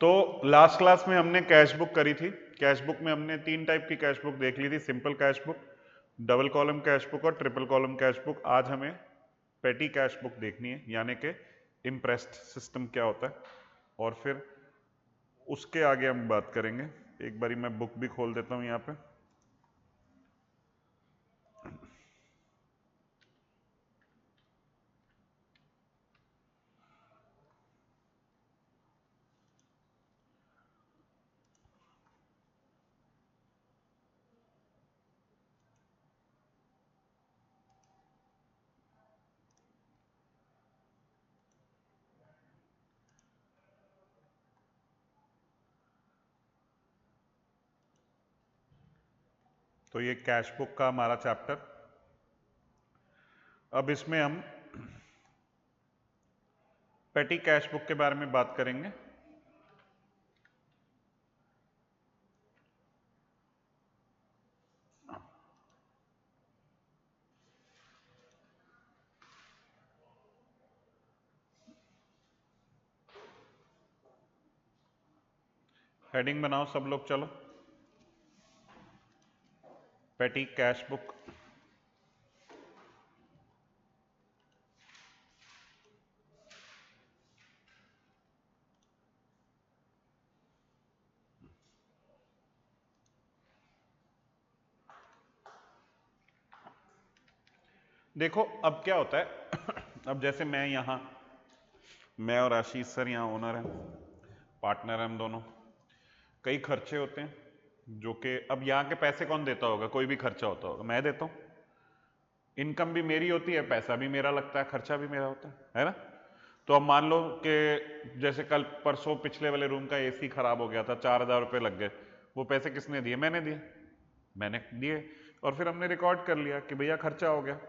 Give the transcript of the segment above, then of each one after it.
तो last class में हमने कैश बुक करी थी। कैश बुक में हमने 3 टाइप की कैश बुक देख ली थी, simple cash book, double column cash book और ट्रिपल कॉलम कैश बुक। आज हमें पेटी कैश बुक देखनी है, यानी कि इम्प्रेस्ड सिस्टम क्या होता है, और फिर उसके आगे हम बात करेंगे। एक बारी मैं बुक भी खोल देता हूं यहाँ पे। तो ये कैश बुक का हमारा चैप्टर। अब इसमें हम पेटी कैश बुक के बारे में बात करेंगे। हेडिंग बनाओ सब लोग, चलो। पेटी कैश बुक। देखो अब क्या होता है अब जैसे मैं और आशीष सर यहाँ ओनर हैं, पार्टनर हैं हम दोनों। कई खर्चे होते हैं जो कि अब यहाँ के पैसे कौन देता होगा, कोई भी खर्चा होता होगा मैं देता हूँ। इनकम भी मेरी होती है, पैसा भी मेरा लगता है, खर्चा भी मेरा होता है ना। तो अब मान लो कि जैसे कल परसों पिछले वाले रूम का एसी खराब हो गया था, 4,000 रुपये लग गए। वो पैसे किसने दिए? मैंने दिए। और फिर हमने रिकॉर्ड कर लिया कि भैया खर्चा हो गया।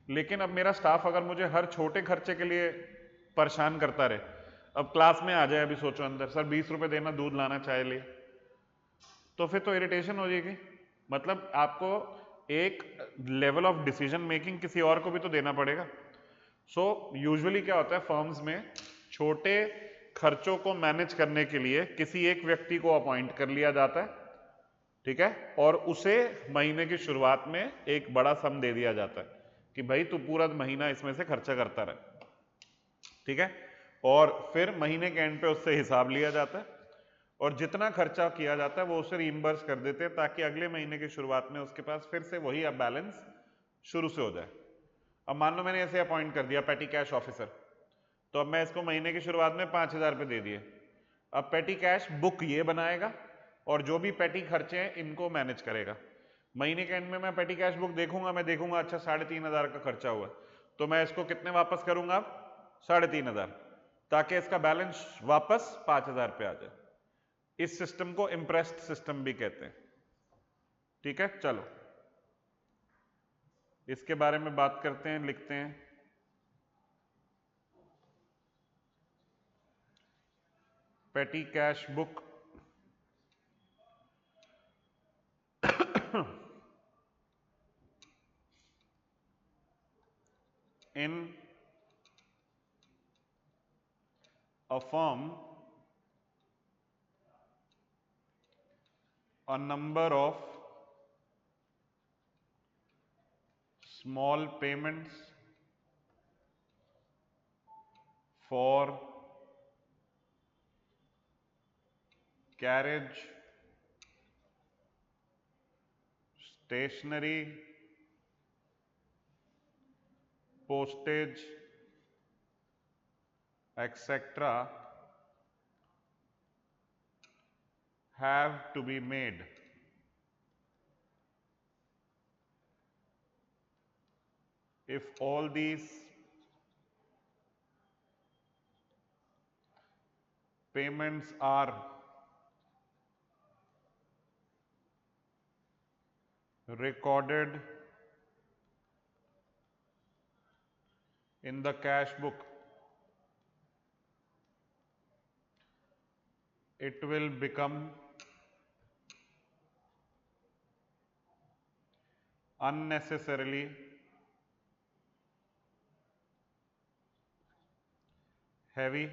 लेकिन अब मेरा स्टाफ अगर मुझे हर छोटे खर्चे के लिए परेशान करता रहे, अब क्लास में आ जाए, अभी सोचो अंदर सर 20 रुपए देना, दूध लाना, चाय ले, तो फिर तो इरिटेशन हो जाएगी। मतलब आपको एक लेवल ऑफ डिसीजन मेकिंग किसी और को भी तो देना पड़ेगा। सो यूजुअली क्या होता है फर्म्स में, छोटे खर्चों को मैनेज करने के लिए किसी एक व्यक्ति को अपॉइंट कर लिया जाता है, ठीक है, और उसे महीने की शुरुआत में एक बड़ा सम दे दिया जाता है कि भाई तू पूरा महीना इसमें से खर्चा करता रहे, ठीक है। और फिर महीने के एंड पे उससे हिसाब लिया जाता है, और जितना खर्चा किया जाता है वो उसे रीइंबर्स कर देते हैं, ताकि अगले महीने की शुरुआत में उसके पास फिर से वही अब बैलेंस शुरू से हो जाए। अब मान लो मैंने ऐसे अपॉइंट कर दिया पेटी कैश ऑफिसर, तो अब मैं इसको महीने की शुरुआत में 5,000 रुपये दे दिए। अब पेटी कैश बुक ये बनाएगा और जो भी पेटी खर्चे हैं इनको मैनेज करेगा। महीने के एंड में मैं पेटी कैश बुक देखूंगा, मैं देखूंगा अच्छा 3,500 का खर्चा हुआ, तो मैं इसको कितने वापस करूंगा? अब 3,500, ताकि इसका बैलेंस वापस 5,000 पे आ जाए। इस सिस्टम को इम्प्रेस्ड सिस्टम भी कहते हैं, ठीक है। चलो इसके बारे में बात करते हैं, लिखते हैं। पेटी cash book in a firm, a number of small payments for carriage, stationery, postage, etc. have to be made. If all these payments are recorded in the cash book, it will become unnecessarily heavy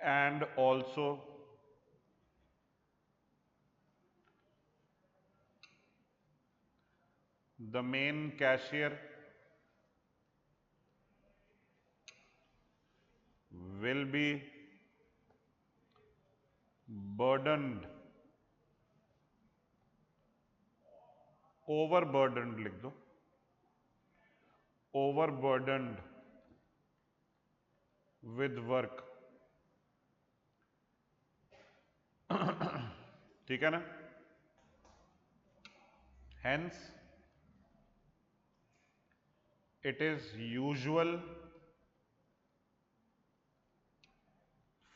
and also the main cashier will be burdened, overburdened लिख दो, overburdened with work। ठीक है ना? Hence it is usual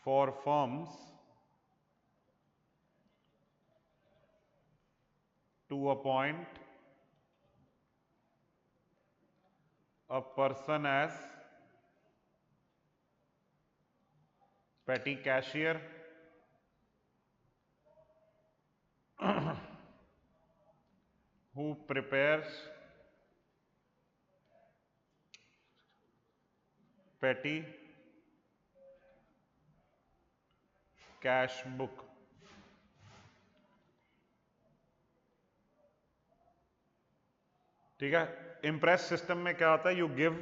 for firms to appoint a person as petty cashier who prepares petty cash book। ठीक है? Impress system में क्या होता है? You give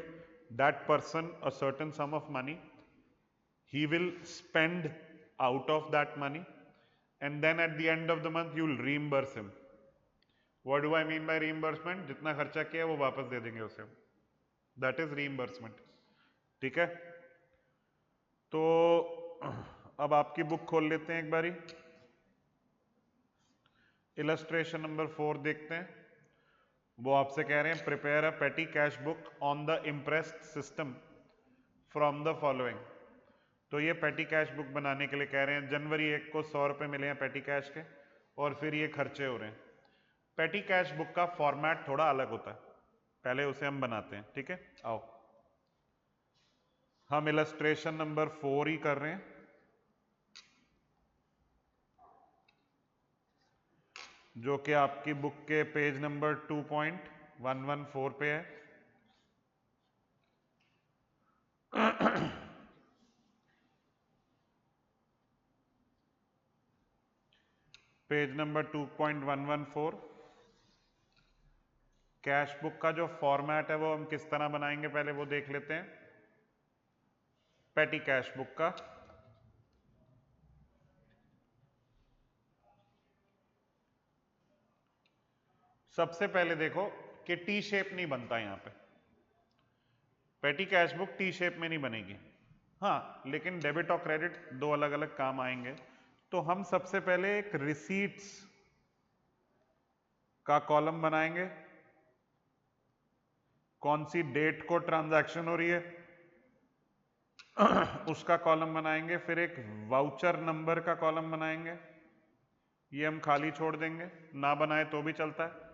that person a certain some of money, he will spend out of that money, and then at the end of the month you will reimburse him। what do I mean by reimbursement? जितना खर्चा किया वो वापस दे देंगे उसे, that is reimbursement। ठीक है? तो अब आपकी बुक खोल लेते हैं एक बारी, इलस्ट्रेशन नंबर 4 देखते हैं। वो आपसे कह रहे हैं प्रिपेयर अ पेटी cash book on the impressed system from the following. तो ये पेटी कैश बुक बनाने के लिए कह रहे हैं, जनवरी 1 को 100 रुपये मिले हैं पेटी कैश के, और फिर ये खर्चे हो रहे हैं। पेटी कैश बुक का फॉर्मेट थोड़ा अलग होता है, पहले उसे हम बनाते हैं। ठीक है? आओ, हम इलस्ट्रेशन नंबर 4 ही कर रहे हैं, जो कि आपकी बुक के पेज नंबर 2.114 पे है। Page number 2.114। कैश बुक का जो फॉर्मेट है वो हम किस तरह बनाएंगे, पहले वो देख लेते हैं। पेटी कैश बुक का सबसे पहले देखो कि टी शेप नहीं बनता यहां पे, पेटी कैश बुक टी शेप में नहीं बनेगी। हाँ, लेकिन डेबिट और क्रेडिट दो अलग अलग काम आएंगे। तो हम सबसे पहले एक रिसीट्स का कॉलम बनाएंगे, कौन सी डेट को ट्रांजैक्शन हो रही है उसका कॉलम बनाएंगे। फिर एक वाउचर नंबर का कॉलम बनाएंगे, ये हम खाली छोड़ देंगे, ना बनाए तो भी चलता है।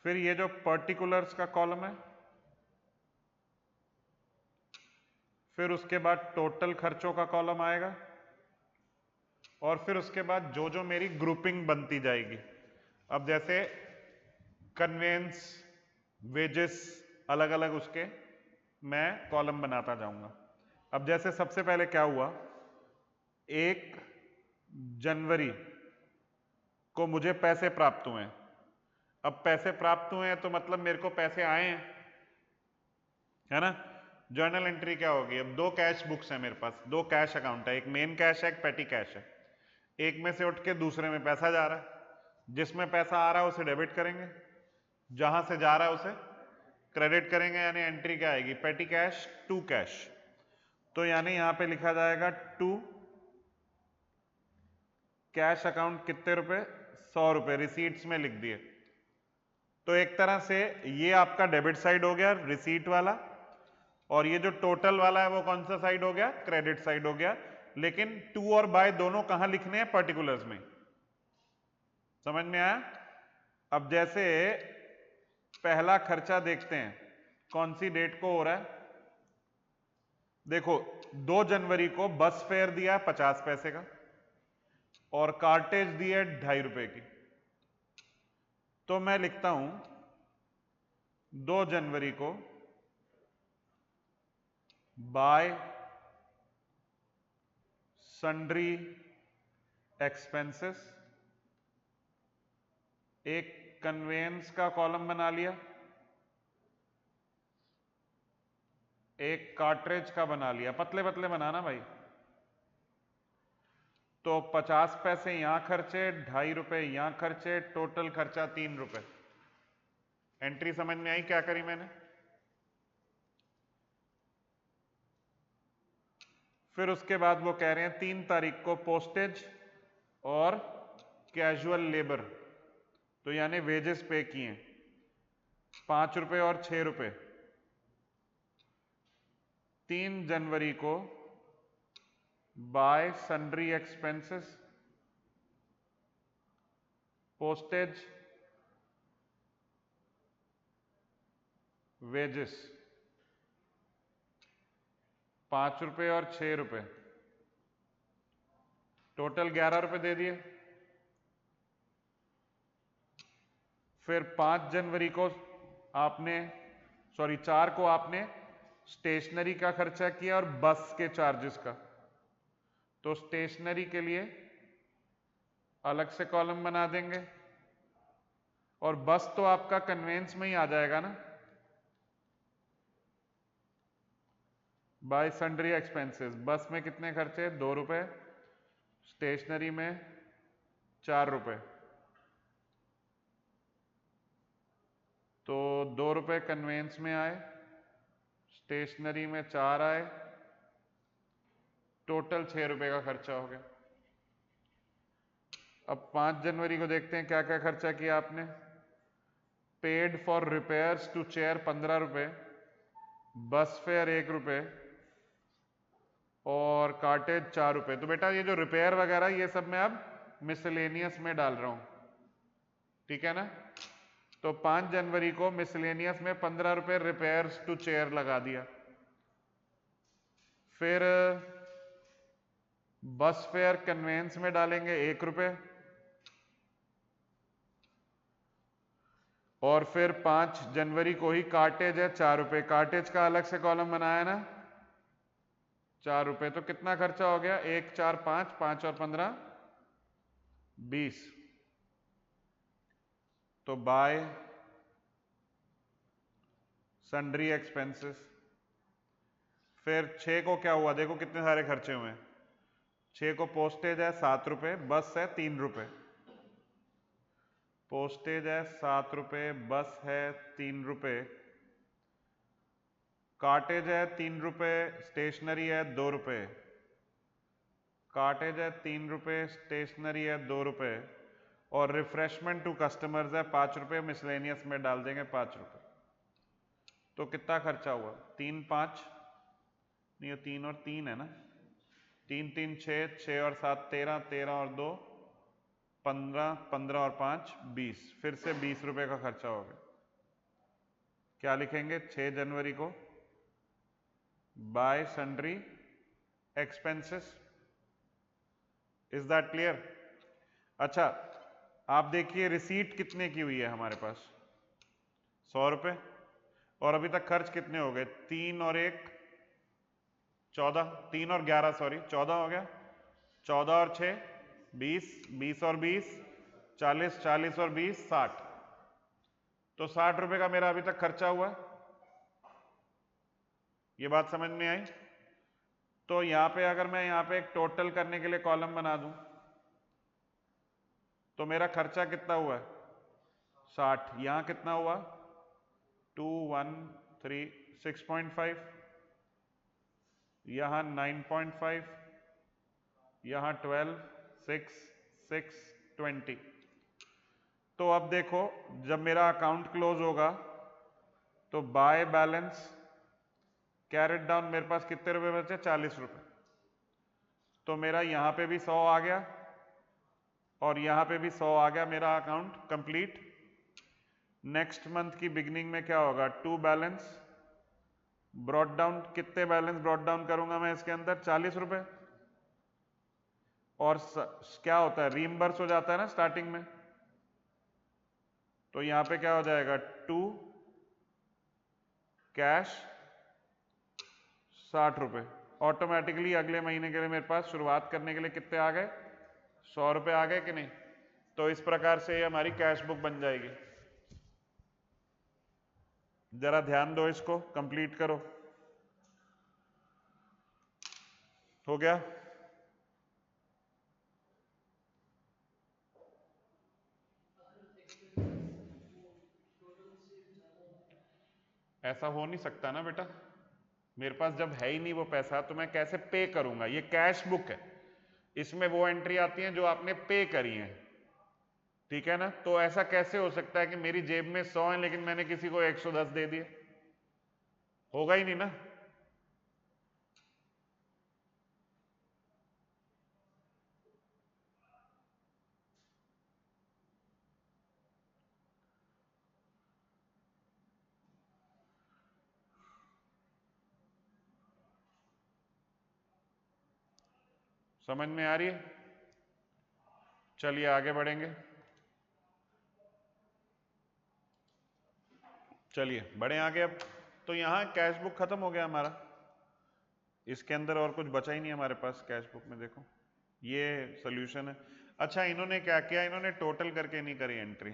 फिर ये जो पर्टिकुलर्स का कॉलम है, फिर उसके बाद टोटल खर्चों का कॉलम आएगा, और फिर उसके बाद जो जो मेरी ग्रुपिंग बनती जाएगी। अब जैसे कन्वेंस, वेजेस, अलग अलग उसके मैं कॉलम बनाता जाऊंगा। अब जैसे सबसे पहले क्या हुआ, 1 जनवरी को मुझे पैसे प्राप्त हुए हैं। अब पैसे प्राप्त हुए हैं तो मतलब मेरे को पैसे आए हैं, है ना? जर्नल एंट्री क्या होगी? अब 2 कैश बुक्स हैं मेरे पास, 2 कैश अकाउंट है, एक मेन कैश है, एक पेटी कैश है। एक में से उठ के दूसरे में पैसा जा रहा है, जिसमें पैसा आ रहा है उसे डेबिट करेंगे, जहां से जा रहा है उसे क्रेडिट करेंगे, यानी एंट्री क्या आएगी? पेटी कैश टू कैश। तो यानी यहां पे लिखा जाएगा टू कैश अकाउंट कितने रुपए? 100 रुपए, रिसीट्स में लिख दिए। तो एक तरह से ये आपका डेबिट साइड हो गया, रिसीट वाला, और ये जो टोटल वाला है वो कौन सा साइड हो गया? क्रेडिट साइड हो गया। लेकिन टू और बाय दोनों कहां लिखने हैं? पर्टिकुलर्स में। समझ में आया? अब जैसे पहला खर्चा देखते हैं, कौन सी डेट को हो रहा है? देखो, 2 जनवरी को बस फेयर दिया 50 पैसे का, और कार्टेज दी है 2.5 रुपए की। तो मैं लिखता हूं 2 जनवरी को बाय सन्ड्री एक्सपेंसेस, एक कन्वेंस का कॉलम बना लिया, एक कार्ट्रिज का बना लिया। पतले पतले बनाना भाई। तो 50 पैसे यहां खर्चे, 2.5 रुपए यहां खर्चे, टोटल खर्चा 3 रुपए। एंट्री समझ में आई क्या करी मैंने? फिर उसके बाद वो कह रहे हैं 3 तारीख को पोस्टेज और कैजुअल लेबर, तो यानी वेजेस पे किए 5 रुपए और 6 रुपए। 3 जनवरी को bye sundry expenses, postage, wages 5 रुपए और 6 रुपए, टोटल 11 रुपए दे दिए। फिर 5 जनवरी को आपने 4 को आपने स्टेशनरी का खर्चा किया और बस के चार्जेस का, तो स्टेशनरी के लिए अलग से कॉलम बना देंगे और बस तो आपका कन्वेंस में ही आ जाएगा ना, बाय सन्ड्री एक्सपेंसेस। बस में कितने खर्चे? 2 रुपए, स्टेशनरी में 4 रुपए, तो 2 रुपए कन्वेंस में आए, स्टेशनरी में 4 आए, टोटल 6 रुपए का खर्चा हो गया। अब 5 जनवरी को देखते हैं क्या क्या खर्चा किया आपने। Paid for repairs to chair 15 रुपए, बस फेयर 1 रुपए और कार्टेज 4 रुपए। तो बेटा ये जो रिपेयर वगैरह ये सब मैं अब मिसलेनियस में डाल रहा हूं, ठीक है ना। तो 5 जनवरी को मिसलेनियस में 15 रुपए रिपेयर्स टू चेयर लगा दिया। फिर बस फेयर कन्वेंस में डालेंगे 1 रुपए, और फिर 5 जनवरी को ही कार्टेज है 4 रुपए, कार्टेज का अलग से कॉलम बनाया ना 4 रुपए। तो कितना खर्चा हो गया? 1 4 5, 5 और 15 20। तो बाय सन्ड्री एक्सपेंसेस। फिर 6 को क्या हुआ? देखो कितने सारे खर्चे हुए हैं। 6 को पोस्टेज है 7 रुपए, बस है 3 रुपए, पोस्टेज है 7 रुपए, बस है 3 रुपए, कार्टेज है 3 रुपए, स्टेशनरी है 2 रुपए, कार्टेज है 3 रुपए, स्टेशनरी है 2 रुपए, और रिफ्रेशमेंट टू कस्टमर्स है 5 रुपए, मिसलेनियस में डाल देंगे 5 रुपए। तो कितना खर्चा हुआ? 3 5 नहीं, ये 3 और 3 है ना, 3 3 6, 6 और 7 13, 13 और 2 15, 15 और 5 20, फिर से 20 रुपए का खर्चा हो गया। क्या लिखेंगे? 6 जनवरी को bye sundry expenses. Is that clear? अच्छा, आप देखिए रिसीट कितने की हुई है हमारे पास? 100 रुपए, और अभी तक खर्च कितने हो गए? 3 और 1 14, 3 और 11 सॉरी 14 हो गया, 14 और 6 20, 20 और 20 40, 40 और 20 60। तो 60 रुपए का मेरा अभी तक खर्चा हुआ। ये बात समझ में आई? तो यहां पे अगर मैं यहां पे एक टोटल करने के लिए कॉलम बना दूं तो मेरा खर्चा कितना हुआ है? 60। यहां कितना हुआ? 2 1 3 6.5, यहां 9.5, यहां 12 6 6 20। तो अब देखो जब मेरा अकाउंट क्लोज होगा तो बाय बैलेंस कैरेट डाउन मेरे पास कितने रुपए बचे? 40 रुपए। तो मेरा यहां पे भी 100 आ गया और यहां पे भी 100 आ गया, मेरा अकाउंट कंप्लीट। नेक्स्ट मंथ की बिगिनिंग में क्या होगा? टू बैलेंस ब्रॉट डाउन, कितने बैलेंस ब्रॉट डाउन करूंगा मैं इसके अंदर? 40 रुपए। और क्या होता है? रीइंबर्स हो जाता है ना स्टार्टिंग में, तो यहां पे क्या हो जाएगा? टू कैश 60 रुपए ऑटोमेटिकली अगले महीने के लिए मेरे पास शुरुआत करने के लिए कितने आ गए, 100 रुपये आ गए कि नहीं। तो इस प्रकार से ये हमारी कैश बुक बन जाएगी। जरा ध्यान दो, इसको कंप्लीट करो। हो गया? ऐसा हो नहीं सकता ना बेटा, मेरे पास जब है ही नहीं वो पैसा तो मैं कैसे पे करूंगा। ये कैश बुक है, इसमें वो एंट्री आती है जो आपने पे करी है, ठीक है ना। तो ऐसा कैसे हो सकता है कि मेरी जेब में 100 है लेकिन मैंने किसी को 110 दे दिए, होगा ही नहीं ना। समझ में आ रही है? चलिए आगे बढ़ेंगे। चलिए बढ़े आगे अब। तो यहाँ कैश बुक खत्म हो गया हमारा, इसके अंदर और कुछ बचा ही नहीं हमारे पास कैश बुक में। देखो ये सोल्यूशन है। अच्छा इन्होंने क्या किया, इन्होंने टोटल करके नहीं करी एंट्री।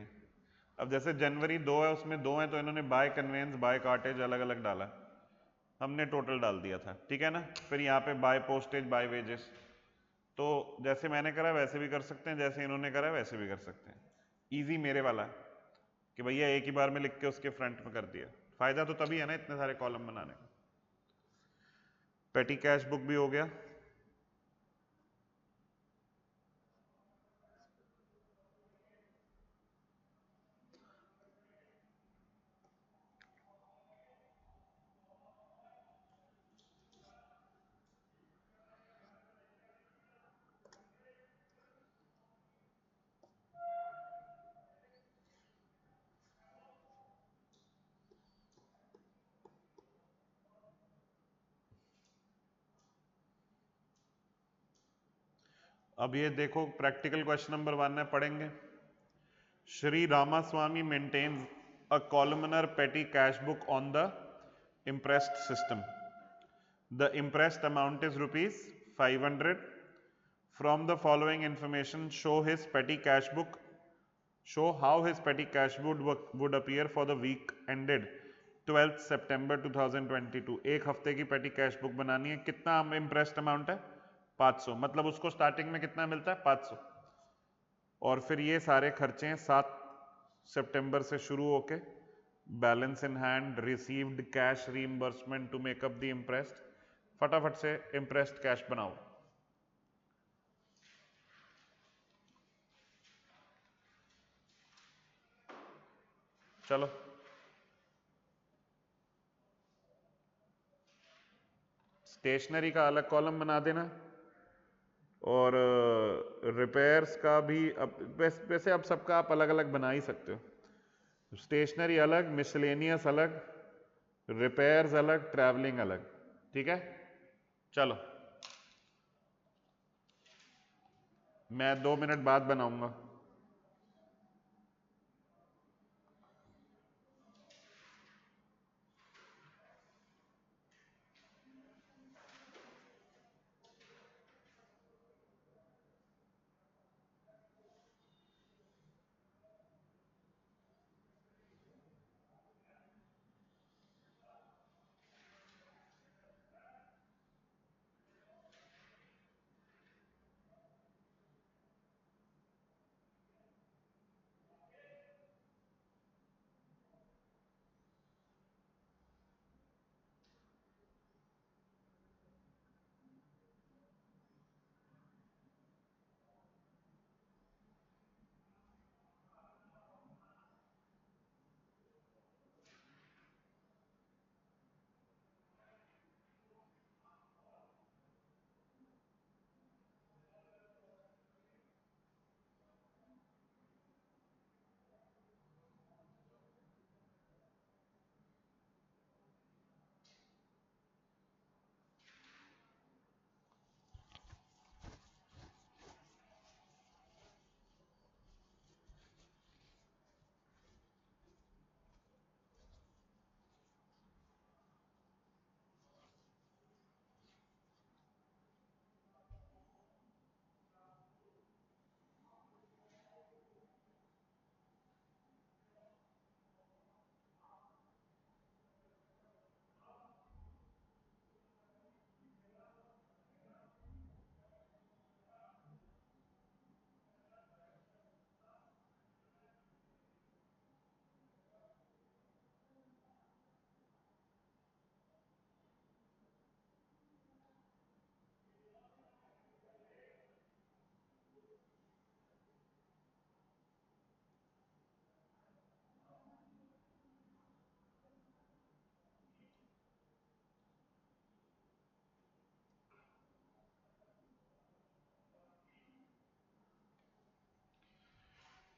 अब जैसे जनवरी 2 है, उसमें 2 है तो इन्होंने बाय कन्वेंस बाय कार्टेज अलग अलग डाला, हमने टोटल डाल दिया था, ठीक है ना। फिर यहाँ पे बाय पोस्टेज बाय वेजेस, तो जैसे मैंने करा वैसे भी कर सकते हैं, जैसे इन्होंने करा वैसे भी कर सकते हैं। इजी मेरे वाला है कि भैया एक ही बार में लिख के उसके फ्रंट में कर दिया। फायदा तो तभी है ना इतने सारे कॉलम बनाने का। पेटी कैश बुक भी हो गया। अब ये देखो प्रैक्टिकल क्वेश्चन नंबर 1 है, पढ़ेंगे। Sri Ramaswamy maintains a columnar petty cash book on the impressed system. The impressed amount is rupees 500. From the following information, show his petty cash book. Show how his petty cash would appear for the week ended 12th September 2022. एक हफ्ते की पेटी cash book बनानी है। कितना impressed amount है? 500। मतलब उसको स्टार्टिंग में कितना मिलता है? 500। और फिर ये सारे खर्चे हैं 7 सितंबर से शुरू होके, balance in hand, received cash, reimbursement to make up the impressed. फटाफट से इम्प्रेस्ड कैश बनाओ। चलो स्टेशनरी का अलग कॉलम बना देना, और रिपेयर्स का भी। अब वैसे अब सबका आप अलग अलग बना ही सकते हो। स्टेशनरी अलग, मिसलेनियस अलग, रिपेयर्स अलग, ट्रैवलिंग अलग, ठीक है। चलो मैं 2 मिनट बाद बनाऊंगा।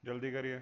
जल्दी करिए।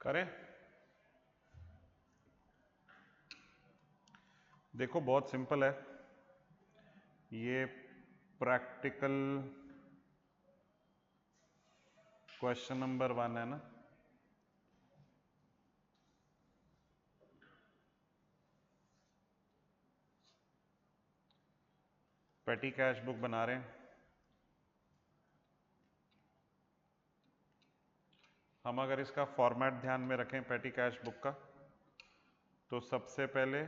करें। देखो बहुत सिंपल है ये, प्रैक्टिकल क्वेश्चन नंबर 1 है ना। पेटी कैश बुक बना रहे हैं हम। अगर इसका फॉर्मेट ध्यान में रखें पेटी कैश बुक का, तो सबसे पहले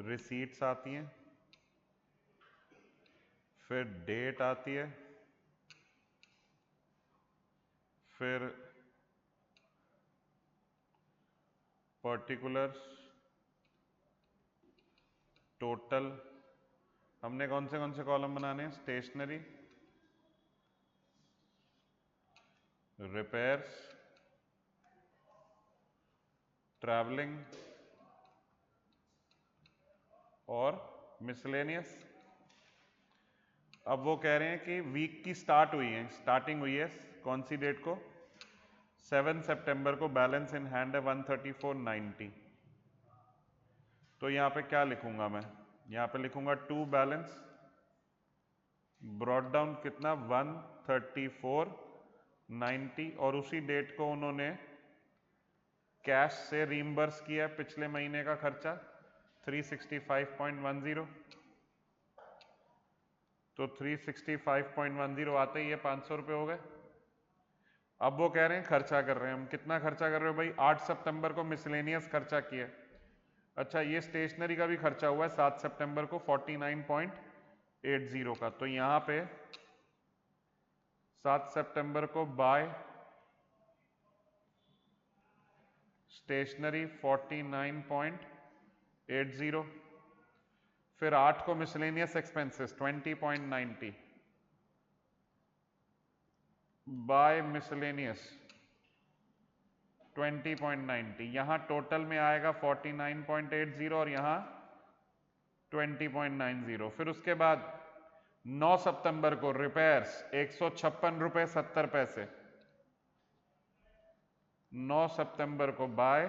रिसीट्स आती हैं, फिर डेट आती है, फिर पर्टिकुलर्स, टोटल। हमने कौन से कॉलम बनाने हैं? स्टेशनरी, रिपेयर्स, ट्रैवलिंग और मिसलेनियस। अब वो कह रहे हैं कि वीक की स्टार्टिंग हुई है कौन सी डेट को? 7 सितंबर को। बैलेंस इन हैंड है 134.90। तो यहां पे क्या लिखूंगा मैं? यहां पे लिखूंगा टू बैलेंस, ब्रॉट डाउन कितना? 134.90। और उसी डेट को उन्होंने कैश से रीइंबर्स किया पिछले महीने का खर्चा 365.10। तो 365.10 आते ही ये 500 रुपये हो गए। अब वो कह रहे हैं खर्चा कर रहे हैं हम। कितना खर्चा कर रहे हो भाई? 8 सितंबर को मिसलेनियस खर्चा किया। अच्छा, ये स्टेशनरी का भी खर्चा हुआ है 7 सितंबर को 49.80 का। तो यहां पे 7 सितंबर को बाय स्टेशनरी 49.80, फिर 8 को मिसलेनियस एक्सपेंसेस 20.90, बाय मिसलेनियस 20.90, यहां टोटल में आएगा 49.80 और यहां 20.90। फिर उसके बाद 9 सितंबर को रिपेयर्स 156 रुपए 70 पैसे। 9 सितंबर को बाय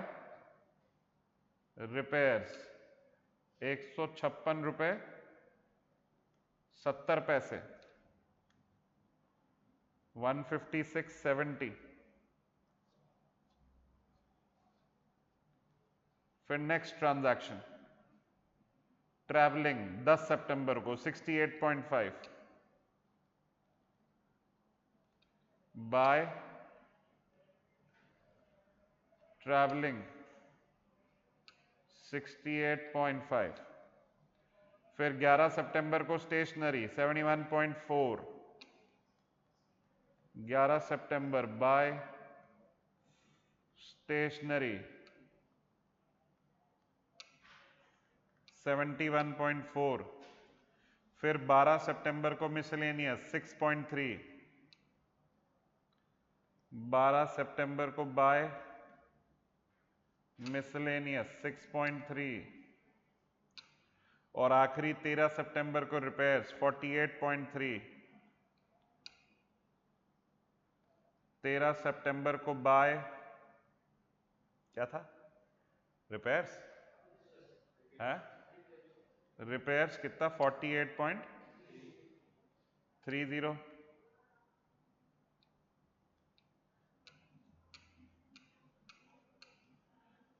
रिपेयर्स 156 रुपए 70 पैसे, 156.70। फिर नेक्स्ट ट्रांजैक्शन ट्रैवलिंग 10 सितंबर को 68.5 बाय ट्रैवलिंग 68.5। फिर 11 सितंबर को स्टेशनरी 71.4, 11 सितंबर बाय स्टेशनरी 71.4। फिर 12 सितंबर को मिसलेनियस 6.3, 12 सितंबर को बाय मिसलेनियस 6.3। और आखिरी 13 सितंबर को रिपेयर्स 48.3, 13 सितंबर को बाय क्या था रिपेयर्स है, रिपेयर्स कितना 48.30।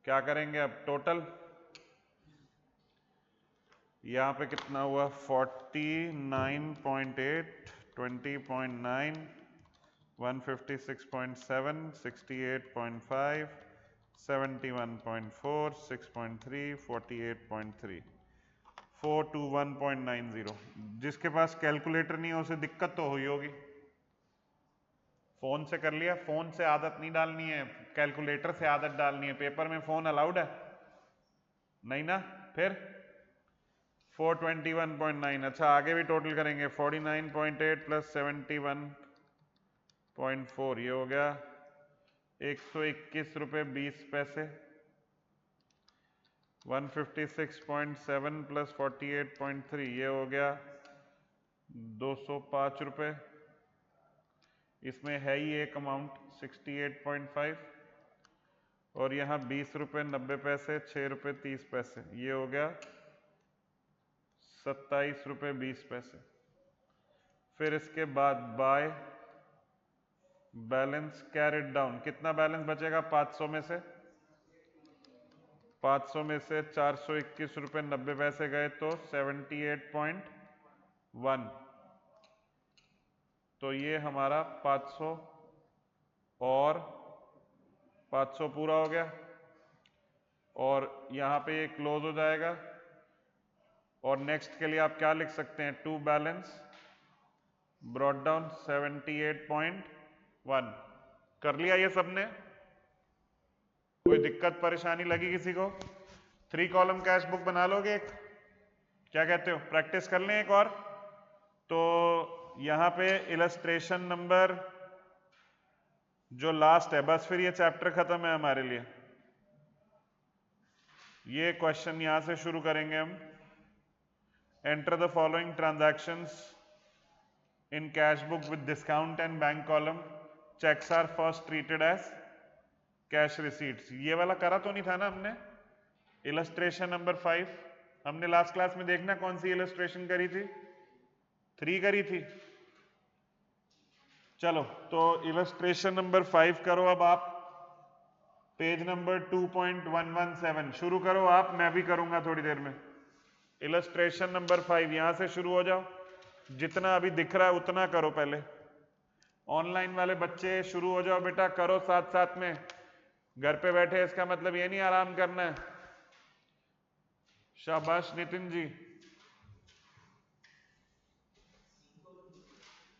क्या करेंगे अब टोटल, यहां पे कितना हुआ 49.8, 20.9, 156.7, 68.5, 71.4, 6.3, 48.3, 421.90। जिसके पास कैलकुलेटर नहीं है उसे दिक्कत तो हुई होगी। फोन से कर लिया, फोन से आदत नहीं डालनी है, कैलकुलेटर से आदत डालनी है। पेपर में फोन अलाउड है नहीं ना। फिर 421.9। अच्छा आगे भी टोटल करेंगे 49.8 प्लस 71.4, ये हो गया 121 रुपये 20 पैसे। 156.7 प्लस 48.3, ये हो गया 205 रुपये। इसमें है ही एक अमाउंट 68.5 और यहाँ 20 रुपये 90 पैसे, 6 रुपये 30 पैसे, ये हो गया 27 रुपये 20 पैसे। फिर इसके बाद बाय बैलेंस कैरिड डाउन, कितना बैलेंस बचेगा 500 में से, 500 में से 421 रुपये 90 पैसे गए तो 78.1। तो ये हमारा 500 और 500 पूरा हो गया और यहाँ पे ये क्लोज हो जाएगा। और नेक्स्ट के लिए आप क्या लिख सकते हैं, टू बैलेंस ब्रॉट डाउन 78.1। कर लिया ये सबने, कोई दिक्कत परेशानी लगी किसी को? 3 कॉलम कैश बुक बना लोगे एक, क्या कहते हो, प्रैक्टिस कर लें एक और। तो यहां पे इलस्ट्रेशन नंबर जो लास्ट है, बस फिर ये चैप्टर खत्म है हमारे लिए। ये क्वेश्चन यहां से शुरू करेंगे हम। Enter the following transactions in cash book with discount and bank column, cheques are first treated as cash receipts. ये वाला करा तो नहीं था ना हमने, इलस्ट्रेशन नंबर 5 हमने लास्ट क्लास में देखना कौन सी इलस्ट्रेशन करी थी, 3 करी थी। चलो तो इलस्ट्रेशन नंबर 5 करो अब आप, पेज नंबर 2.117 शुरू करो आप, मैं भी करूंगा थोड़ी देर में। इलस्ट्रेशन नंबर 5 यहां से शुरू हो जाओ, जितना अभी दिख रहा है उतना करो पहले। ऑनलाइन वाले बच्चे शुरू हो जाओ बेटा, करो साथ साथ में, घर पे बैठे इसका मतलब ये नहीं आराम करना है। शाबाश नितिन जी।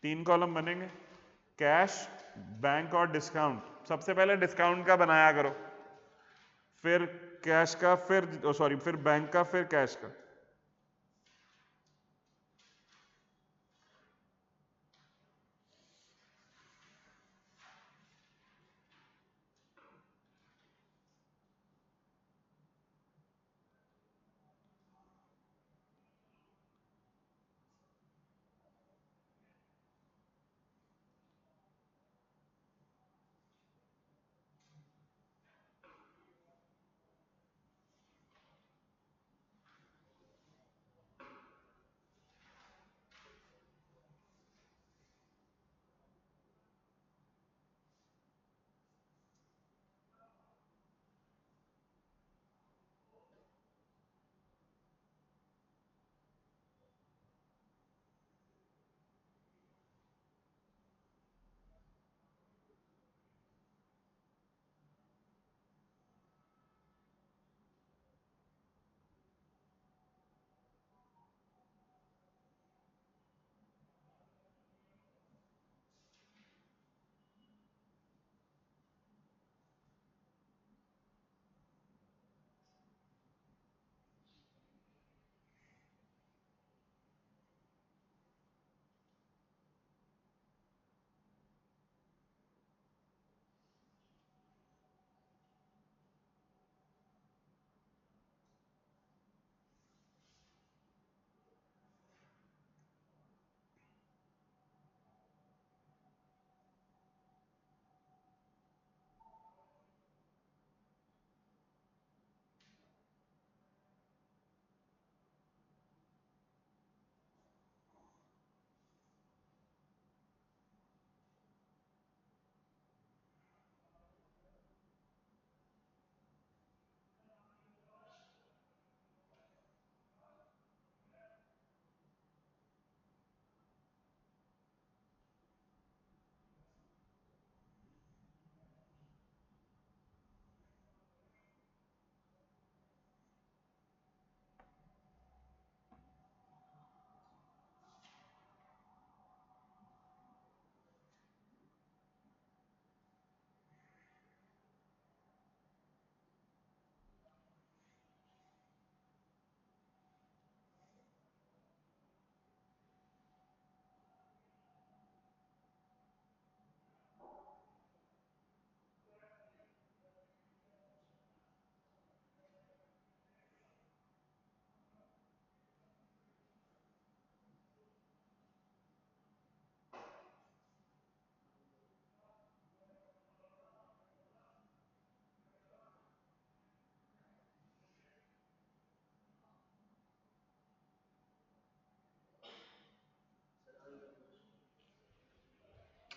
3 कॉलम बनेंगे, कैश, बैंक और डिस्काउंट। सबसे पहले डिस्काउंट का बनाया करो, फिर कैश का, फिर बैंक का, फिर कैश का।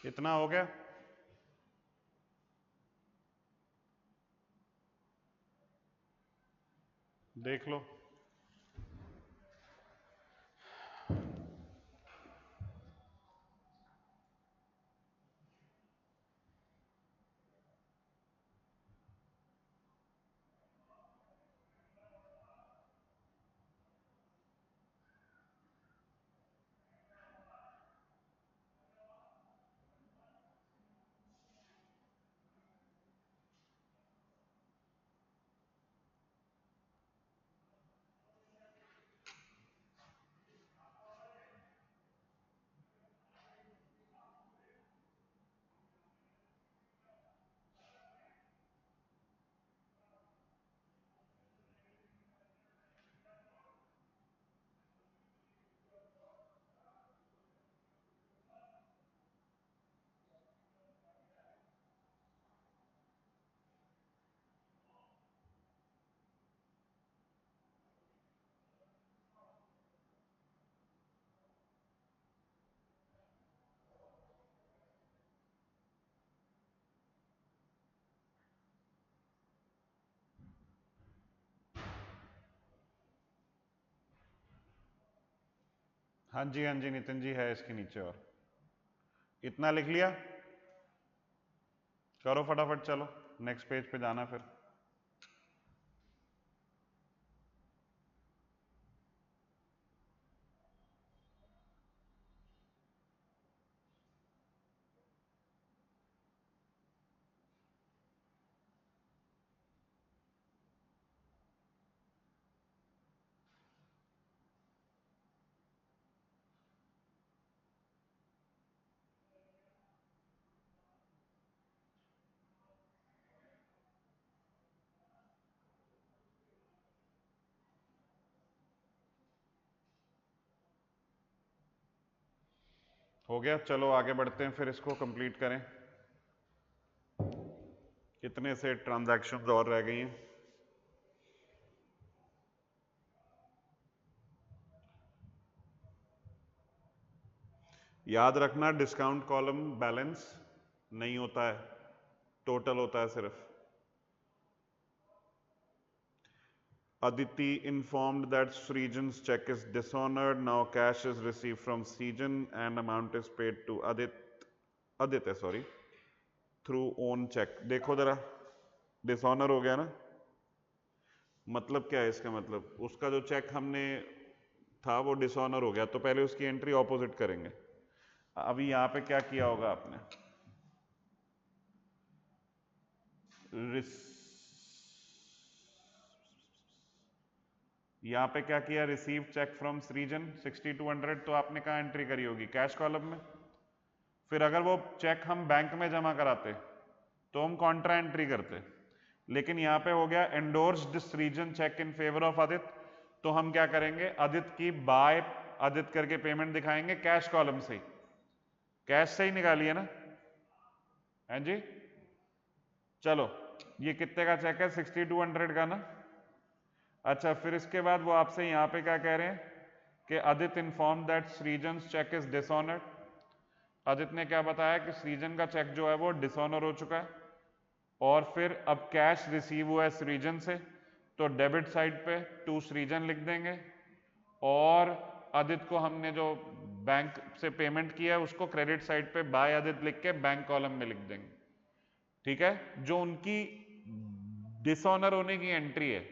इतना हो गया। देख लो। हाँ जी नितिन जी, है इसके नीचे। और इतना लिख लिया, करो फटाफट, चलो नेक्स्ट पेज पे जाना फिर। हो गया, चलो आगे बढ़ते हैं फिर, इसको कंप्लीट करें। कितने से ट्रांजैक्शंस और रह गई हैं? याद रखना, डिस्काउंट कॉलम बैलेंस नहीं होता है, टोटल होता है सिर्फ। Aditi informed that Srijan's check is dishonored. Now cash is received from Srijan and amount is paid to Aditya through own check. देखो जरा, डिसऑनर हो गया ना। मतलब क्या है इसका? मतलब उसका जो चेक हमने था वो डिसऑनर हो गया, तो पहले उसकी एंट्री ऑपोजिट करेंगे। अभी यहाँ पे क्या किया होगा आपने? यहाँ पे क्या किया? रिसीव चेक फ्रॉम सृजन 6200, तो आपने कहाँ एंट्री करी होगी? कैश कॉलम में। फिर अगर वो चेक हम बैंक में जमा कराते तो हम कॉन्ट्रा एंट्री करते, लेकिन यहाँ पे हो गया endorsed Srijan cheque in favour of Aditya, तो हम क्या करेंगे? आदित्य की बाय आदित्य करके पेमेंट दिखाएंगे कैश कॉलम से ही। कैश से ही निकालिए ना, हैं जी? चलो, ये कितने का चेक है? 6200 का ना। अच्छा, फिर इसके बाद वो आपसे यहाँ पे क्या कह रहे हैं कि आदित्य इन्फॉर्म दैट सृजन चेक इज डिसऑनर्ड। आदित्य ने क्या बताया कि सृजन का चेक जो है वो डिसऑनर हो चुका है, और फिर अब कैश रिसीव हुआ है सृजन से, तो डेबिट साइड पे टू सृजन लिख देंगे, और आदित्य को हमने जो बैंक से पेमेंट किया है उसको क्रेडिट साइड पे बाय आदित्य लिख के बैंक कॉलम में लिख देंगे। ठीक है? जो उनकी डिसऑनर होने की एंट्री है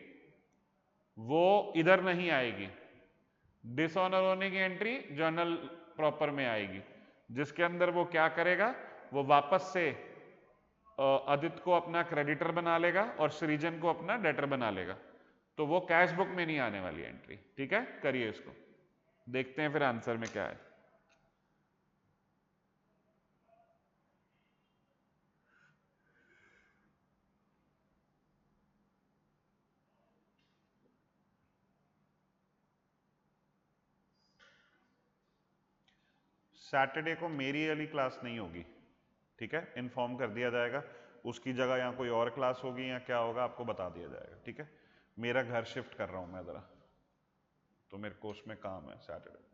वो इधर नहीं आएगी, डिसऑनर होने की एंट्री जर्नल प्रॉपर में आएगी, जिसके अंदर वो क्या करेगा? वो वापस से आदित्य को अपना क्रेडिटर बना लेगा और सृजन को अपना डेटर बना लेगा, तो वो कैश बुक में नहीं आने वाली एंट्री। ठीक है? करिए इसको, देखते हैं फिर आंसर में क्या है। सैटरडे को मेरी वाली क्लास नहीं होगी, ठीक है? इन्फॉर्म कर दिया जाएगा, उसकी जगह यहाँ कोई और क्लास होगी या क्या होगा आपको बता दिया जाएगा। ठीक है? मेरा घर शिफ्ट कर रहा हूँ मैं ज़रा, तो मेरे को उसमें काम है सैटरडे।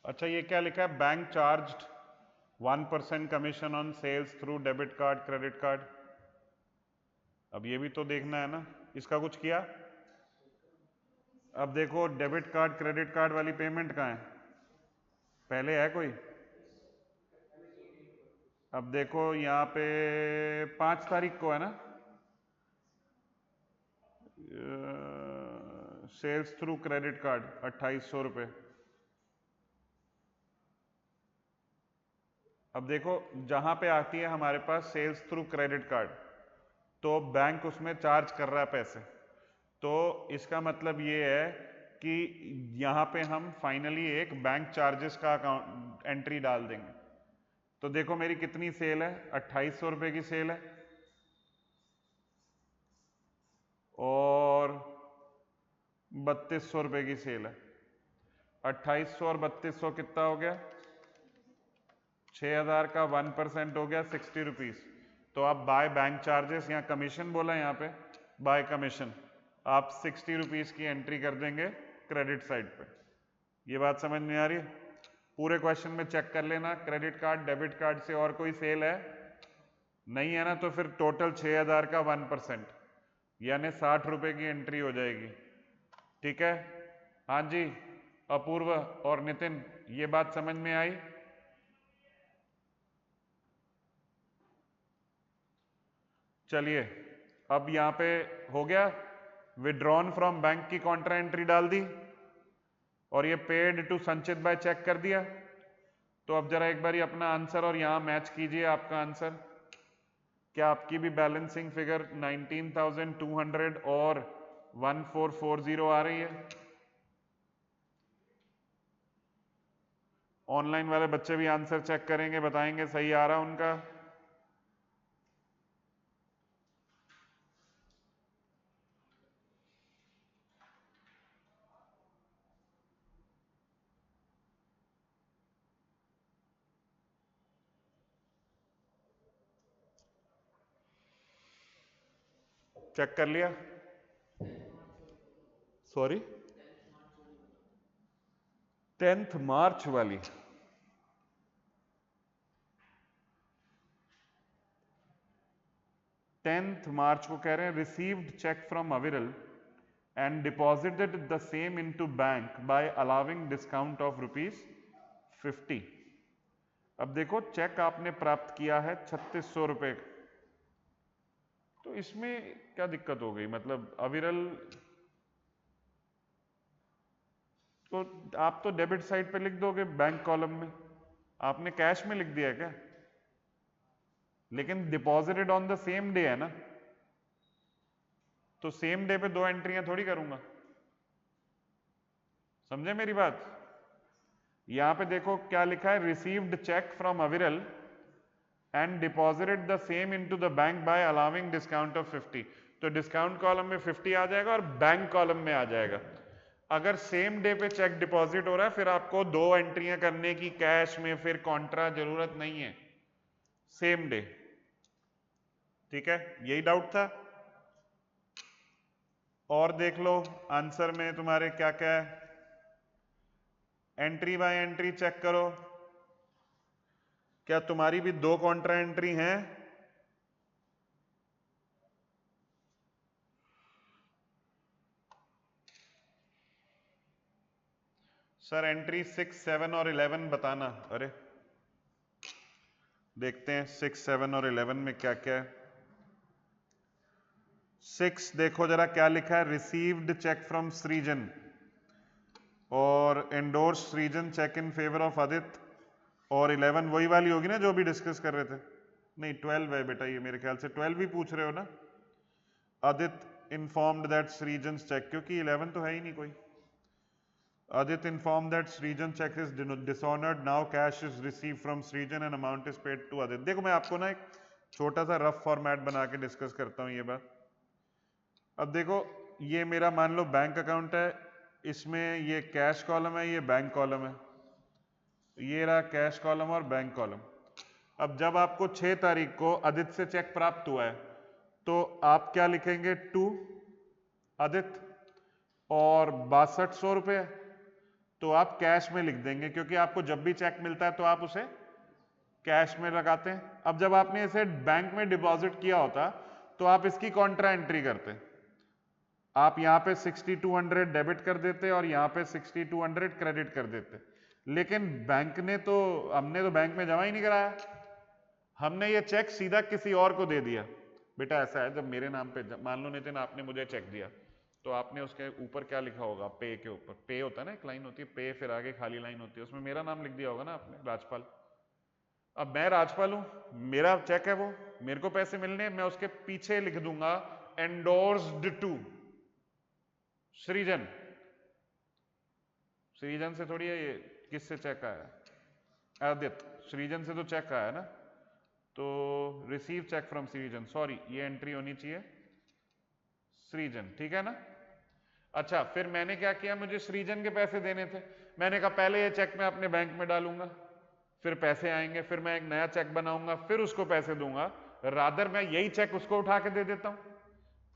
अच्छा ये क्या लिखा है, bank charge 1% commission on sales through debit card credit card. अब ये भी तो देखना है ना, इसका कुछ किया। अब देखो डेबिट कार्ड क्रेडिट कार्ड वाली पेमेंट कहाँ है, पहले है कोई। अब देखो यहाँ पे 5 तारीख को है ना, सेल्स थ्रू क्रेडिट कार्ड 2800 रुपये। अब देखो जहां पे आती है हमारे पास सेल्स थ्रू क्रेडिट कार्ड, तो बैंक उसमें चार्ज कर रहा है पैसे, तो इसका मतलब ये है कि यहाँ पे हम फाइनली एक बैंक चार्जेस का अकाउंट एंट्री डाल देंगे। तो देखो मेरी कितनी सेल है, 2800 रुपये की सेल है, और 3200 रुपये की सेल है। 2800 और 3200 कितना हो गया, 6000 का 1% हो गया 60 रुपीज। तो आप बाय बैंक चार्जेस, यहाँ कमीशन बोला, यहाँ पे बाय कमीशन, आप 60 रुपीज की एंट्री कर देंगे क्रेडिट साइड पे। ये बात समझ में आ रही है। पूरे क्वेश्चन में चेक कर लेना, क्रेडिट कार्ड डेबिट कार्ड से और कोई सेल है, नहीं है ना, तो फिर टोटल 6000 का 1%, यानी 60 रुपए की एंट्री हो जाएगी। ठीक है, हाँ जी अपूर्व और नितिन, ये बात समझ में आई। चलिए अब यहां पे हो गया, विड्रॉन फ्रॉम बैंक की कॉन्ट्रा एंट्री डाल दी, और ये पेड टू संचित बाय चेक कर दिया। तो अब जरा एक बार अपना आंसर और यहां मैच कीजिए आपका आंसर। क्या आपकी भी बैलेंसिंग फिगर 19,200 और 1440 आ रही है। ऑनलाइन वाले बच्चे भी आंसर चेक करेंगे, बताएंगे सही आ रहा उनका। चेक कर लिया, सॉरी 10 मार्च वाली। 10 मार्च को कह रहे हैं रिसीव्ड चेक फ्रॉम अविरल and deposited the same into bank by allowing discount of ₹50। अब देखो चेक आपने प्राप्त किया है 3600 रुपए, तो इसमें क्या दिक्कत हो गई, मतलब अविरल, तो आप तो डेबिट साइड पे लिख दोगे बैंक कॉलम में, आपने कैश में लिख दिया है क्या, लेकिन deposited on the same day है ना, तो सेम डे पे 2 एंट्रियां थोड़ी करूंगा, समझे मेरी बात। यहां पे देखो क्या लिखा है, रिसीव्ड चेक फ्रॉम अविरल and deposited the same into the bank by allowing discount of 50। तो डिस्काउंट कॉलम में 50 आ जाएगा और बैंक कॉलम में आ जाएगा। अगर सेम डे पे चेक डिपॉजिट हो रहा है, फिर आपको 2 एंट्रियां करने की कैश में, फिर कॉन्ट्रा जरूरत नहीं है, सेम डे। ठीक है, यही डाउट था। और देख लो आंसर में तुम्हारे क्या क्या है, एंट्री बाय एंट्री चेक करो, क्या तुम्हारी भी 2 कॉन्ट्रा एंट्री हैं। सर एंट्री 6, 7 और 11 बताना। अरे देखते हैं 6, 7 और 11 में क्या क्या है। 6 देखो जरा क्या लिखा है, रिसीव्ड चेक फ्रॉम सृजन और endorse Srijan cheque in favour of Aditya, और 11 वही वाली होगी ना जो भी डिस्कस कर रहे थे। नहीं 12 है बेटा, ये मेरे ख्याल से 12 भी पूछ रहे हो ना। आदित्य इन्फॉर्म्ड दैट सृजन चेक, क्योंकि 11 तो है ही नहीं कोई। Adit informed that Srijan check is dishonored. Now cash is received from Srijan and amount is paid to Adit. देखो मैं आपको ना एक छोटा सा रफ फॉर्मेट बना के डिस्कस करता हूँ ये बात। अब देखो ये मेरा मान लो बैंक अकाउंट है, इसमें ये कैश कॉलम है, ये बैंक कॉलम है, ये रहा कैश कॉलम और बैंक कॉलम। अब जब आपको 6 तारीख को आदित्य से चेक प्राप्त हुआ है, तो आप क्या लिखेंगे, टू आदित्य, और 6200 रुपये, तो आप कैश में लिख देंगे, क्योंकि आपको जब भी चेक मिलता है तो आप उसे कैश में लगाते हैं। अब जब आपने इसे बैंक में डिपॉजिट किया होता तो आप इसकी कॉन्ट्रा एंट्री करते, आप यहां पे 6200 डेबिट कर देते और यहां पे 6200 क्रेडिट कर देते। लेकिन बैंक ने तो, हमने तो बैंक में जमा ही नहीं कराया, हमने ये चेक सीधा किसी और को दे दिया। बेटा ऐसा है, जब मेरे नाम पे, मान लो नितिन आपने मुझे चेक दिया, तो आपने उसके ऊपर क्या लिखा होगा, पे के ऊपर पे होता है ना, एक लाइन होती है पे, फिर आगे खाली लाइन होती है, उसमें मेरा नाम लिख दिया होगा ना आपने, राजपाल। अब मैं राजपाल हूं, मेरा चेक है वो, मेरे को पैसे मिलने, मैं उसके पीछे लिख दूंगा एंडोर्स्ड टू सृजन। सृजन से थोड़ी है ये, किससे चेक आया, आदित्य, सृजन से तो चेक आया ना, तो रिसीव चेक फ्रॉम सृजन, सॉरी ये एंट्री होनी चाहिए सृजन, ठीक है ना। अच्छा, फिर मैंने क्या किया, मुझे सृजन के पैसे देने थे, मैंने कहा पहले ये चेक मैं अपने बैंक में डालूंगा, फिर पैसे आएंगे, फिर मैं एक नया चेक बनाऊंगा, फिर उसको पैसे दूंगा, रादर मैं यही चेक उसको उठा के दे देता हूं।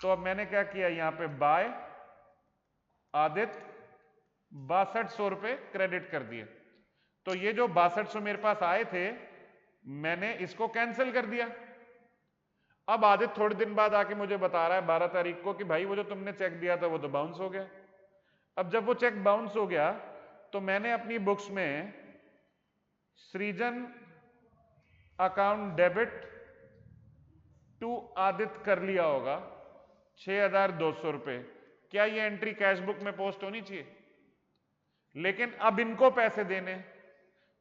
तो अब मैंने क्या किया, यहां पे बाय आदित्य 6200 रुपए क्रेडिट कर दिए। तो ये जो 6200 मेरे पास आए थे, मैंने इसको कैंसिल कर दिया। अब आदित्य थोड़े दिन बाद आके मुझे बता रहा है 12 तारीख को कि भाई वो जो तुमने चेक दिया था वो तो बाउंस हो गया। अब जब वो चेक बाउंस हो गया तो मैंने अपनी बुक्स में सृजन अकाउंट डेबिट टू आदित्य कर लिया होगा 6200 रुपए। क्या ये एंट्री कैश बुक में पोस्ट होनी चाहिए? लेकिन अब इनको पैसे देने,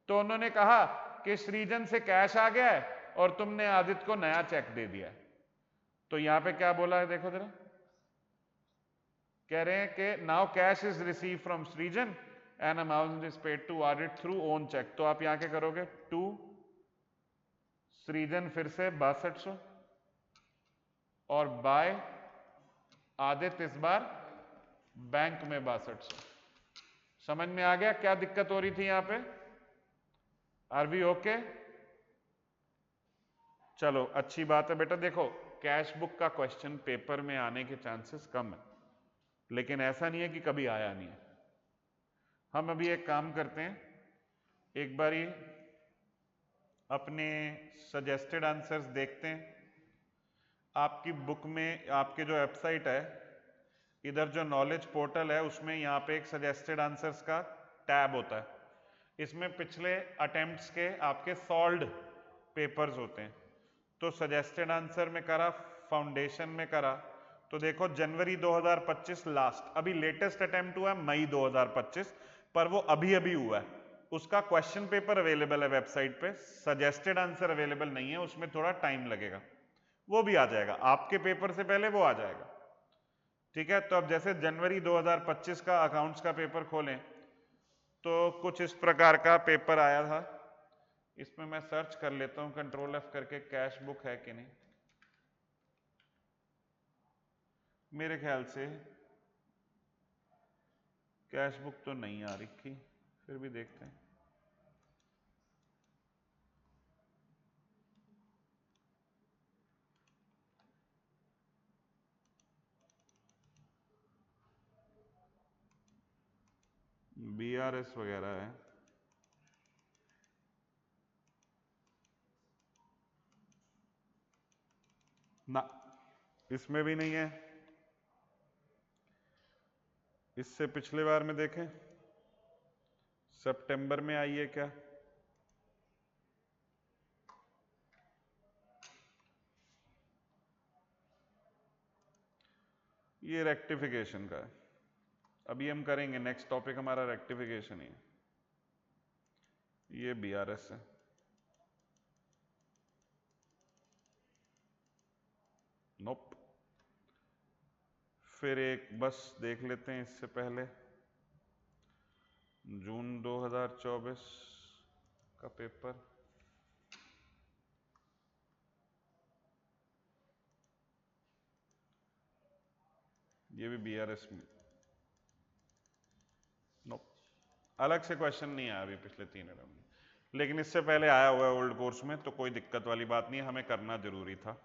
तो उन्होंने कहा कि सृजन से कैश आ गया है और तुमने आदित्य को नया चेक दे दिया। तो यहां पे क्या बोला है देखो जरा, कह रहे हैं कि now cash is receive from Srijan and amount is paid to Aditya through own cheque. तो आप यहां क्या करोगे, टू सृजन फिर से 6200 और बाय आदित्य इस बार बैंक में 6200। समझ में आ गया क्या दिक्कत हो रही थी यहां पे? Are we okay? चलो अच्छी बात है बेटा। देखो कैश बुक का क्वेश्चन पेपर में आने के चांसेस कम है, लेकिन ऐसा नहीं है कि कभी आया नहीं है। हम अभी एक काम करते हैं, एक बारी अपने सजेस्टेड आंसर्स देखते हैं। आपकी बुक में, आपके जो वेबसाइट है, इधर जो नॉलेज पोर्टल है उसमें यहाँ पे एक सजेस्टेड आंसर्स का टैब होता है। इसमें पिछले अटेम्प्ट्स के आपके सॉल्व्ड पेपर्स होते हैं। तो सजेस्टेड आंसर में करा, फाउंडेशन में करा, तो देखो जनवरी 2025 लास्ट, अभी लेटेस्ट अटेम्प्ट हुआ है मई 2025, पर वो अभी अभी हुआ है। उसका क्वेश्चन पेपर अवेलेबल है वेबसाइट पे, सजेस्टेड आंसर अवेलेबल नहीं है, उसमें थोड़ा टाइम लगेगा, वो भी आ जाएगा आपके पेपर से पहले, वो आ जाएगा, ठीक है। तो अब जैसे जनवरी 2025 का अकाउंट्स का पेपर खोलें तो कुछ इस प्रकार का पेपर आया था। इसमें मैं सर्च कर लेता हूं कंट्रोल एफ करके, कैश बुक है कि नहीं। मेरे ख्याल से कैश बुक तो नहीं आ रखी, फिर भी देखते हैं। बीआरएस वगैरह है ना, इसमें भी नहीं है। इससे पिछले बार में देखें, सितंबर में आई है क्या? ये रेक्टिफिकेशन का है, अभी हम करेंगे, नेक्स्ट टॉपिक हमारा रेक्टिफिकेशन ही है। ये बीआरएस है, नोप। फिर एक बस देख लेते हैं इससे पहले, जून 2024 का पेपर, ये भी बीआरएस में, नो, अलग से क्वेश्चन नहीं आया अभी पिछले 3 अटेम्प्ट में, लेकिन इससे पहले आया हुआ है ओल्ड कोर्स में, तो कोई दिक्कत वाली बात नहीं, हमें करना जरूरी था।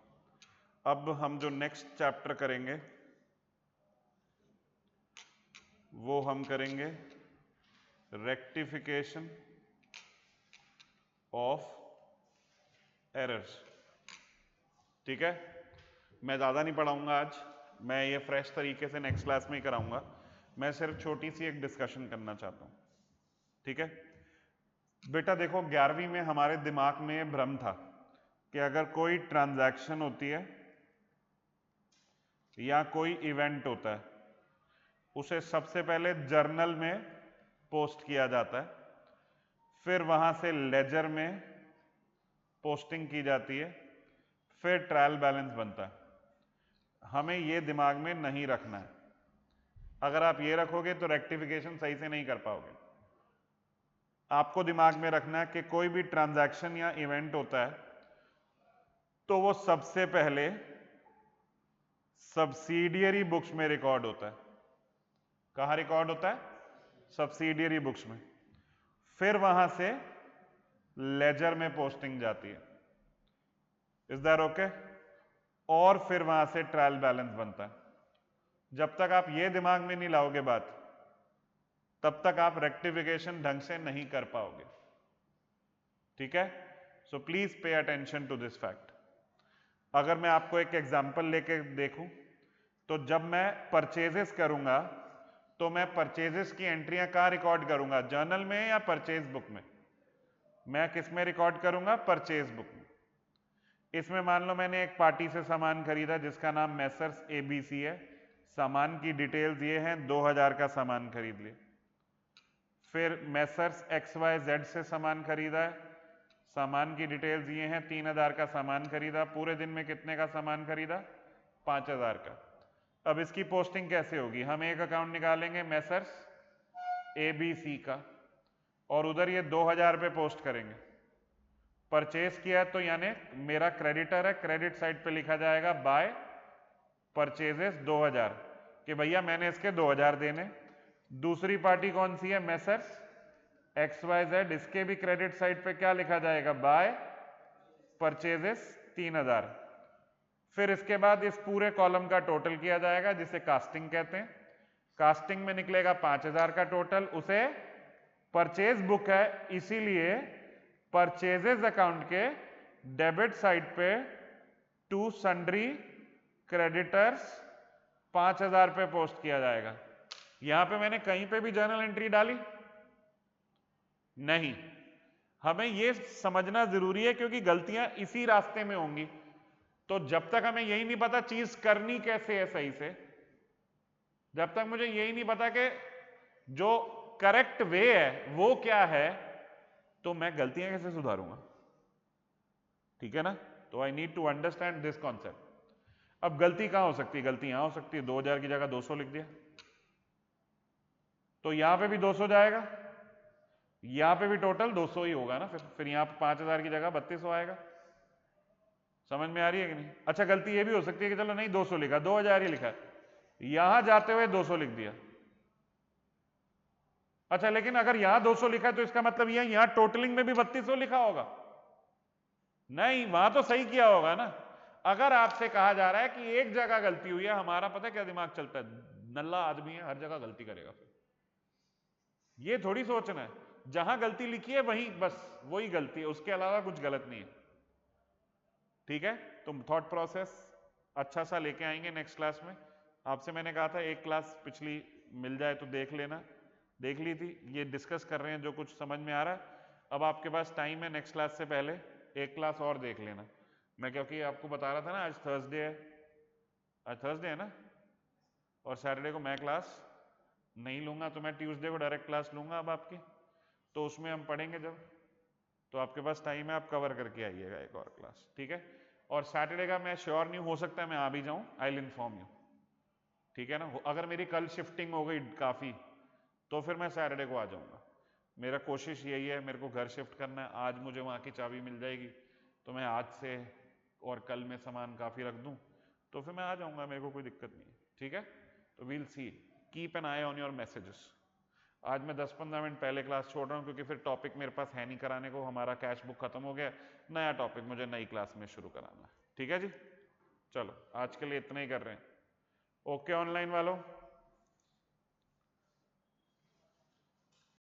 अब हम जो नेक्स्ट चैप्टर करेंगे वो हम करेंगे रेक्टिफिकेशन ऑफ एरर्स। ठीक है, मैं ज़्यादा नहीं पढ़ाऊंगा आज, मैं ये फ्रेश तरीके से नेक्स्ट क्लास में ही कराऊंगा। मैं सिर्फ छोटी सी एक डिस्कशन करना चाहता हूं। ठीक है बेटा, देखो 11वीं में हमारे दिमाग में भ्रम था कि अगर कोई ट्रांजैक्शन होती है या कोई इवेंट होता है, उसे सबसे पहले जर्नल में पोस्ट किया जाता है, फिर वहां से लेजर में पोस्टिंग की जाती है, फिर ट्रायल बैलेंस बनता है। हमें ये दिमाग में नहीं रखना है। अगर आप ये रखोगे तो रेक्टिफिकेशन सही से नहीं कर पाओगे। आपको दिमाग में रखना है कि कोई भी ट्रांजैक्शन या इवेंट होता है तो वो सबसे पहले सब्सिडियरी बुक्स में रिकॉर्ड होता है। कहां रिकॉर्ड होता है? सब्सिडियरी बुक्स में। फिर वहां से लेजर में पोस्टिंग जाती है। Is that okay? और फिर वहां से ट्रायल बैलेंस बनता है। जब तक आप ये दिमाग में नहीं लाओगे बात, तब तक आप रेक्टिफिकेशन ढंग से नहीं कर पाओगे। ठीक है, so please pay attention to this fact. अगर मैं आपको एक एग्जांपल लेके देखूं, तो जब मैं परचेजेस करूंगा तो मैं परचेजेस की एंट्रियां कहां रिकॉर्ड करूंगा? जर्नल में या परचेज बुक में? मैं किस में रिकॉर्ड करूंगा? परचेज बुक में। इसमें मान लो मैंने एक पार्टी से सामान खरीदा जिसका नाम मैसर्स एबीसी है। सामान की डिटेल्स ये हैं, 2000 का सामान खरीद लिया। फिर मैसर्स XYZ से सामान खरीदा है, सामान की डिटेल्स ये हैं, 3000 का सामान खरीदा। पूरे दिन में कितने का सामान खरीदा? 5000 का। अब इसकी पोस्टिंग कैसे होगी? हम एक अकाउंट निकालेंगे मैसर्स ABC का, और उधर ये 2000 पे पोस्ट करेंगे। परचेज किया है तो यानी मेरा क्रेडिटर है, क्रेडिट साइड पे लिखा जाएगा बाय परचेजेस 2000, कि भैया मैंने इसके 2000 देने। दूसरी पार्टी कौन सी है? मैसर्स XYZ, इसके भी क्रेडिट साइड पे क्या लिखा जाएगा? By purchases 3000। फिर इसके बाद इस पूरे कॉलम का टोटल किया जाएगा, जिसे कास्टिंग कहते हैं। कास्टिंग में निकलेगा 5000 का टोटल। उसे परचेज बुक है, इसीलिए परचेजेस अकाउंट के डेबिट साइड पे टू सन्ड्री क्रेडिटर्स 5000 पे पोस्ट किया जाएगा। यहां पे मैंने कहीं पे भी जर्नल एंट्री डाली नहीं। हमें यह समझना जरूरी है क्योंकि गलतियां इसी रास्ते में होंगी। तो जब तक हमें यही नहीं पता चीज करनी कैसे है सही से, जब तक मुझे यही नहीं पता कि जो करेक्ट वे है वो क्या है, तो मैं गलतियां कैसे सुधारूंगा? ठीक है ना? तो I need to understand this concept. अब गलती कहां हो सकती है? गलती यहां हो सकती है, 2000 की जगह 200 लिख दिया, तो यहां पे भी 200 जाएगा, यहां पे भी टोटल 200 ही होगा ना। फिर यहां पे 5000 की जगह 3200 आएगा। समझ में आ रही है कि नहीं? अच्छा, गलती ये भी हो सकती है कि चलो नहीं 200 लिखा, 2000 ही लिखा, यहां जाते हुए 200 लिख दिया। अच्छा, लेकिन अगर यहां 200 लिखा है तो इसका मतलब यह यहां टोटलिंग में भी 3200 लिखा होगा? नहीं, वहां तो सही किया होगा ना। अगर आपसे कहा जा रहा है कि एक जगह गलती हुई है, हमारा पता है क्या दिमाग चलता है? नल्ला आदमी है, हर जगह गलती करेगा। फिर ये थोड़ी सोचना है, जहां गलती लिखी है वहीं बस वही गलती है, उसके अलावा कुछ गलत नहीं है। ठीक है, तुम थॉट प्रोसेस अच्छा सा लेके आएंगे नेक्स्ट क्लास में। आपसे मैंने कहा था एक क्लास पिछली मिल जाए तो देख लेना, देख ली थी। ये डिस्कस कर रहे हैं जो कुछ समझ में आ रहा है। अब आपके पास टाइम है, नेक्स्ट क्लास से पहले एक क्लास और देख लेना। मैं क्योंकि आपको बता रहा था ना, आज थर्सडे है, आज थर्सडे है ना, और सैटरडे को मैं क्लास नहीं लूंगा, तो मैं ट्यूसडे को डायरेक्ट क्लास लूंगा अब आपकी। तो उसमें हम पढ़ेंगे जब, तो आपके पास टाइम है, आप कवर करके आइएगा एक और क्लास। ठीक है, और सैटरडे का मैं श्योर नहीं, हो सकता है मैं आ भी जाऊं, आई विल इन्फॉर्म यू। ठीक है ना? अगर मेरी कल शिफ्टिंग हो गई काफ़ी, तो फिर मैं सैटरडे को आ जाऊंगा। मेरा कोशिश यही है, मेरे को घर शिफ्ट करना है। आज मुझे वहाँ की चाबी मिल जाएगी तो मैं आज से और कल में सामान काफ़ी रख दूँ, तो फिर मैं आ जाऊँगा, मेरे को कोई दिक्कत नहीं है। ठीक है, तो we'll see, keep an eye on your messages. आज मैं 10-15 मिनट पहले क्लास छोड़ रहा हूँ क्योंकि फिर टॉपिक मेरे पास है नहीं कराने को, हमारा कैश बुक खत्म हो गया, नया टॉपिक मुझे नई क्लास में शुरू कराना है। ठीक है जी, चलो आज के लिए इतना ही कर रहे हैं। ओके ऑनलाइन वालों।